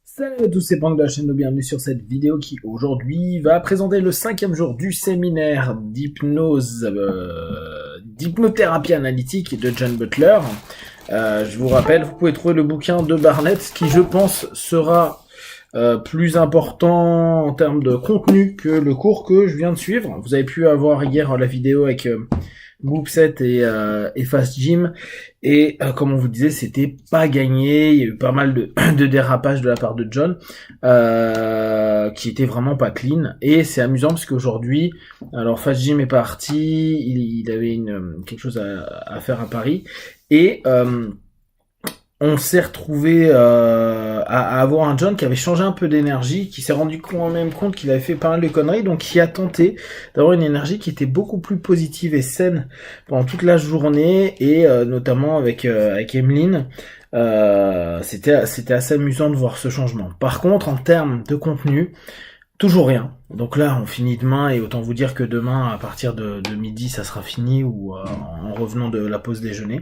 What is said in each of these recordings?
Salut à tous, c'est Pank de la chaîne de bienvenue sur cette vidéo qui aujourd'hui va présenter le 5e jour du séminaire d'hypnothérapie analytique de John Butler. Je vous rappelle, vous pouvez trouver le bouquin de Barnett qui je pense sera plus important en termes de contenu que le cours que je viens de suivre. Vous avez pu avoir hier la vidéo avec Boopset et Fast Gym, et comme on vous disait, c'était pas gagné. Il y a eu pas mal de dérapages de la part de John, qui était vraiment pas clean. Et c'est amusant parce qu'aujourd'hui, alors Fast Gym est parti, il avait quelque chose à faire à Paris, et on s'est retrouvé à avoir un John qui avait changé un peu d'énergie, qui s'est rendu quand même compte qu'il avait fait pas mal de conneries, donc qui a tenté d'avoir une énergie qui était beaucoup plus positive et saine pendant toute la journée, et notamment avec Emeline. C'était assez amusant de voir ce changement. Par contre, en termes de contenu, toujours rien. Donc là, on finit demain, et autant vous dire que demain, à partir de midi, ça sera fini, ou en revenant de la pause déjeuner.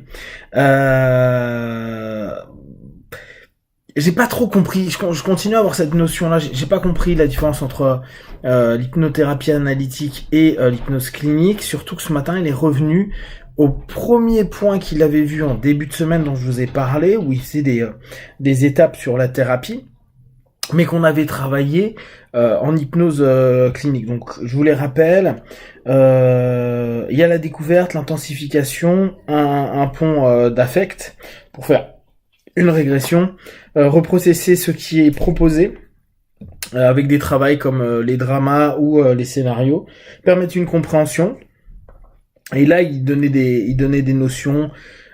J'ai pas trop compris, je continue à avoir cette notion-là, j'ai pas compris la différence entre l'hypnothérapie analytique et l'hypnose clinique, surtout que ce matin, il est revenu au premier point qu'il avait vu en début de semaine dont je vous ai parlé, où il faisait des étapes sur la thérapie, mais qu'on avait travaillé en hypnose clinique. Donc je vous les rappelle, il y a la découverte, l'intensification, un pont d'affect pour faire une régression, reprocesser ce qui est proposé avec des travails comme les dramas ou les scénarios, permettre une compréhension. Et là, il donnait des notions,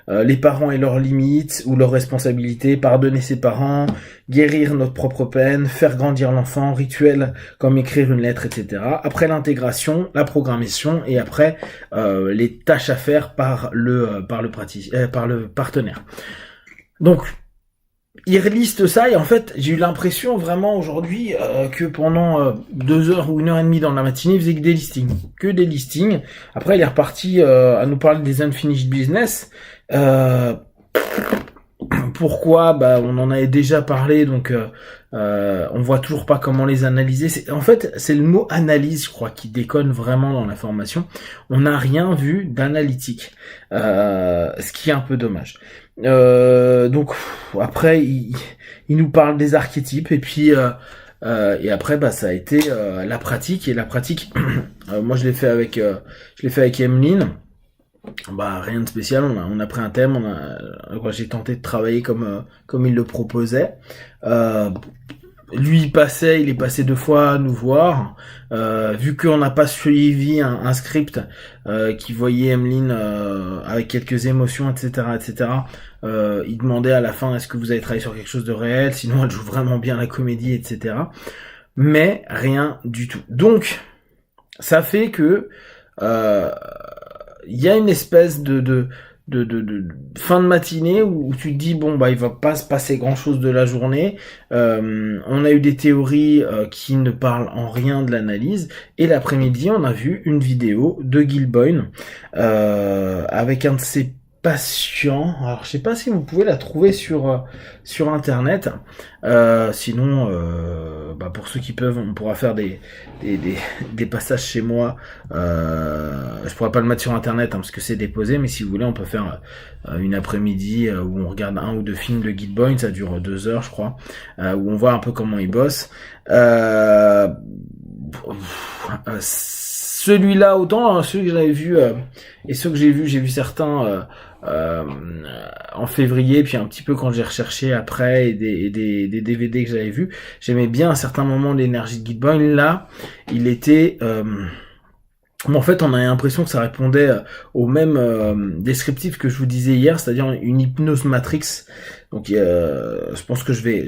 les parents et leurs limites ou leurs responsabilités, pardonner ses parents, guérir notre propre peine, faire grandir l'enfant, rituels comme écrire une lettre, etc. Après l'intégration, la programmation, et après les tâches à faire par le partenaire. Donc il reliste ça, et en fait j'ai eu l'impression vraiment aujourd'hui que pendant 2 heures ou 1 heure et demie dans la matinée, il faisait que des listings. Après il est reparti à nous parler des unfinished business. Pourquoi? Bah on en avait déjà parlé, donc on voit toujours pas comment les analyser. En fait, c'est le mot analyse, je crois, qui déconne vraiment dans la formation. On n'a rien vu d'analytique, ce qui est un peu dommage. Donc après, il nous parle des archétypes, et puis et après, bah ça a été la pratique, et la pratique. Moi, je l'ai fait avec Emeline. Bah rien de spécial, on a pris un thème, j'ai tenté de travailler comme il le proposait. Lui il est passé 2 fois à nous voir. Vu qu'on n'a pas suivi un script qui voyait Emeline avec quelques émotions, etc., etc., il demandait à la fin, est-ce que vous avez travaillé sur quelque chose de réel, sinon elle joue vraiment bien la comédie, etc. Mais rien du tout. Donc ça fait que il y a une espèce de fin de matinée où tu te dis, bon bah il va pas se passer grand chose de la journée. On a eu des théories qui ne parlent en rien de l'analyse, et l'après-midi on a vu une vidéo de Gil Boyne avec un de ses patients. Alors je sais pas si vous pouvez la trouver sur internet. Sinon bah pour ceux qui peuvent, on pourra faire des passages chez moi. Je pourrais pas le mettre sur internet parce que c'est déposé, mais si vous voulez, on peut faire une après-midi où on regarde 1 ou 2 films de Gil Boyne, ça dure 2 heures je crois, où on voit un peu comment il bosse. Celui-là, autant celui que j'avais vu et ceux que j'ai vu certains en février, puis un petit peu quand j'ai recherché après, et des DVD que j'avais vus, j'aimais bien à certains moments l'énergie de Gil Boyne. Là, il était mais en fait, on a l'impression que ça répondait au même descriptif que je vous disais hier, c'est-à-dire une hypnose matrix. Donc, je pense que je vais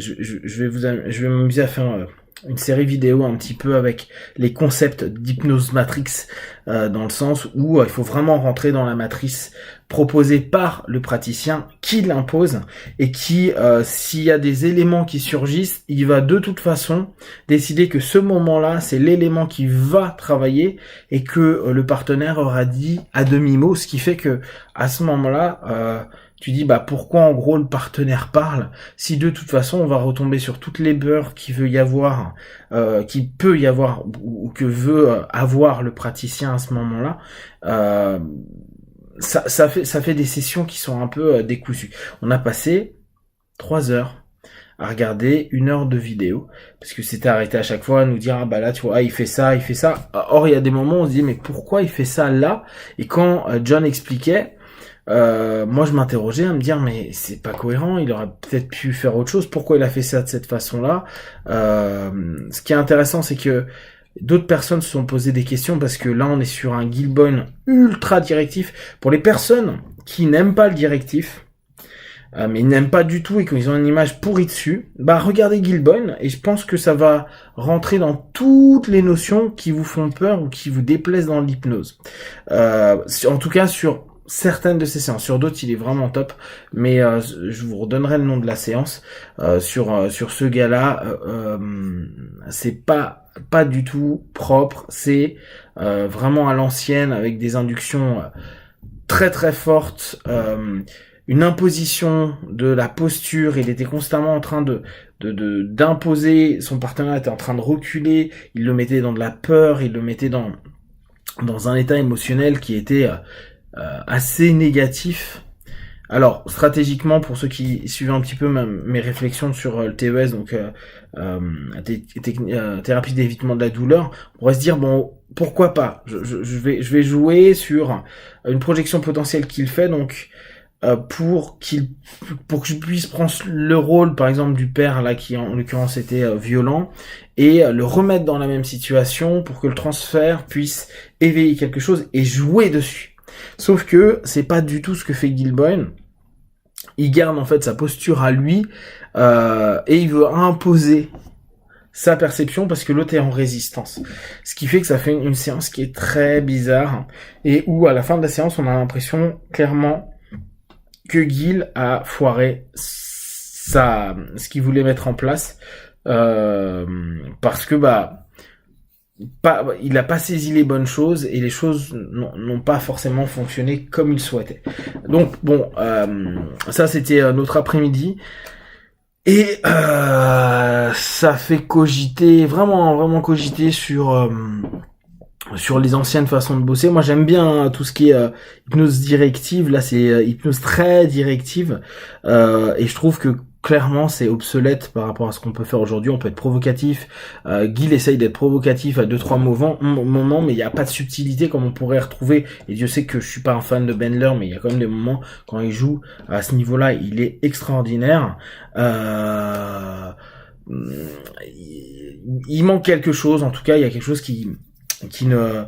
m'amuser à faire une série vidéo un petit peu avec les concepts d'hypnose matrix, dans le sens où il faut vraiment rentrer dans la matrice proposée par le praticien, qui l'impose, et qui, s'il y a des éléments qui surgissent, il va de toute façon décider que ce moment-là, c'est l'élément qui va travailler, et que le partenaire aura dit à demi-mot, ce qui fait que à ce moment-là, tu dis bah pourquoi en gros le partenaire parle si de toute façon on va retomber sur toutes les peurs qu'il veut y avoir, qui peut y avoir ou que veut avoir le praticien à ce moment-là. Ça fait des sessions qui sont un peu décousues. On a passé 3 heures à regarder 1 heure de vidéo, parce que c'était arrêté à chaque fois à nous dire ah bah là tu vois ah, il fait ça. Or il y a des moments où on se dit mais pourquoi il fait ça là? Et quand John expliquait, moi je m'interrogeais à me dire mais c'est pas cohérent, il aurait peut-être pu faire autre chose, pourquoi il a fait ça de cette façon-là? Ce qui est intéressant c'est que d'autres personnes se sont posé des questions parce que là on est sur un Gilboyne ultra directif. Pour les personnes qui n'aiment pas le directif, mais ils n'aiment pas du tout et qu'ils ont une image pourrie dessus, bah regardez Gilboyne et je pense que ça va rentrer dans toutes les notions qui vous font peur ou qui vous déplaisent dans l'hypnose. En tout cas sur certaines de ces séances, sur d'autres il est vraiment top, mais je vous redonnerai le nom de la séance. Sur ce gars-là, c'est pas du tout propre, c'est vraiment à l'ancienne avec des inductions très très fortes. Une imposition de la posture, il était constamment en train d'imposer, son partenaire était en train de reculer, il le mettait dans de la peur, il le mettait dans un état émotionnel qui était assez négatif. Alors, stratégiquement, pour ceux qui suivent un petit peu mes réflexions sur le TES, donc thérapie d'évitement de la douleur, on pourrait se dire, bon, pourquoi pas, je vais jouer sur une projection potentielle qu'il fait, donc pour que je puisse prendre le rôle par exemple du père là qui en l'occurrence était violent et le remettre dans la même situation pour que le transfert puisse éveiller quelque chose et jouer dessus. Sauf que c'est pas du tout ce que fait Gilboyne. Il garde en fait sa posture à lui et il veut imposer sa perception parce que l'autre est en résistance. Ce qui fait que ça fait une séance qui est très bizarre et où à la fin de la séance on a l'impression clairement que Gil a foiré ce qu'il voulait mettre en place parce que il a pas saisi les bonnes choses et les choses n'ont pas forcément fonctionné comme il souhaitait. Donc bon, ça c'était notre après-midi et ça fait cogiter, vraiment cogiter sur les anciennes façons de bosser. Moi j'aime bien tout ce qui est hypnose directive, là c'est hypnose très directive et je trouve que clairement c'est obsolète par rapport à ce qu'on peut faire aujourd'hui. On peut être provocatif, Gil essaye d'être provocatif à 2-3 moments, mais il n'y a pas de subtilité comme on pourrait retrouver, et Dieu sait que je suis pas un fan de Bendler, mais il y a quand même des moments quand il joue à ce niveau-là, il est extraordinaire. Il manque quelque chose, en tout cas il y a quelque chose qui ne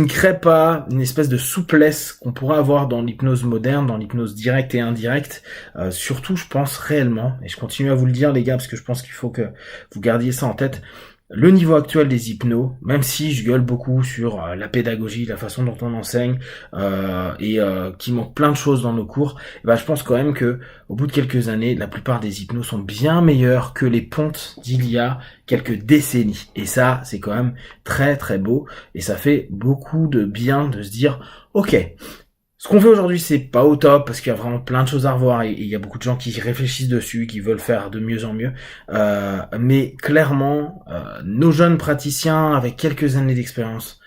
crée pas une espèce de souplesse qu'on pourrait avoir dans l'hypnose moderne, dans l'hypnose directe et indirecte, surtout je pense réellement, et je continue à vous le dire les gars, parce que je pense qu'il faut que vous gardiez ça en tête, le niveau actuel des hypnos, même si je gueule beaucoup sur la pédagogie, la façon dont on enseigne, et qu'il manque plein de choses dans nos cours, je pense quand même que au bout de quelques années, la plupart des hypnos sont bien meilleurs que les pontes d'il y a quelques décennies. Et ça, c'est quand même très très beau, et ça fait beaucoup de bien de se dire, ok, ce qu'on fait aujourd'hui, c'est pas au top, parce qu'il y a vraiment plein de choses à revoir, et il y a beaucoup de gens qui réfléchissent dessus, qui veulent faire de mieux en mieux. Mais clairement, nos jeunes praticiens, avec quelques années d'expérience,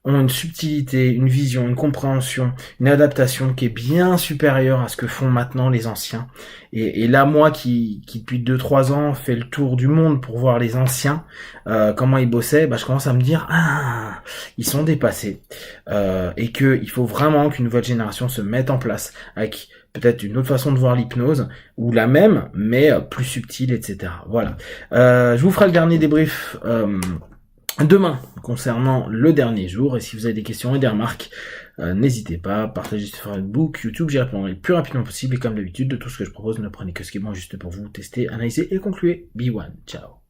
ont une subtilité, une vision, une compréhension, une adaptation qui est bien supérieure à ce que font maintenant les anciens. Et là, moi qui depuis 2-3 ans fait le tour du monde pour voir les anciens, comment ils bossaient, je commence à me dire, ils sont dépassés. Et qu'il faut vraiment qu'une nouvelle génération se mette en place avec peut-être une autre façon de voir l'hypnose, ou la même, mais plus subtile, etc. Voilà. Je vous ferai le dernier débrief demain concernant le dernier jour, et si vous avez des questions et des remarques, n'hésitez pas, partagez sur Facebook, YouTube, j'y répondrai le plus rapidement possible, et comme d'habitude, de tout ce que je propose, ne prenez que ce qui est bon juste pour vous, testez, analysez et concluez. Be one, ciao.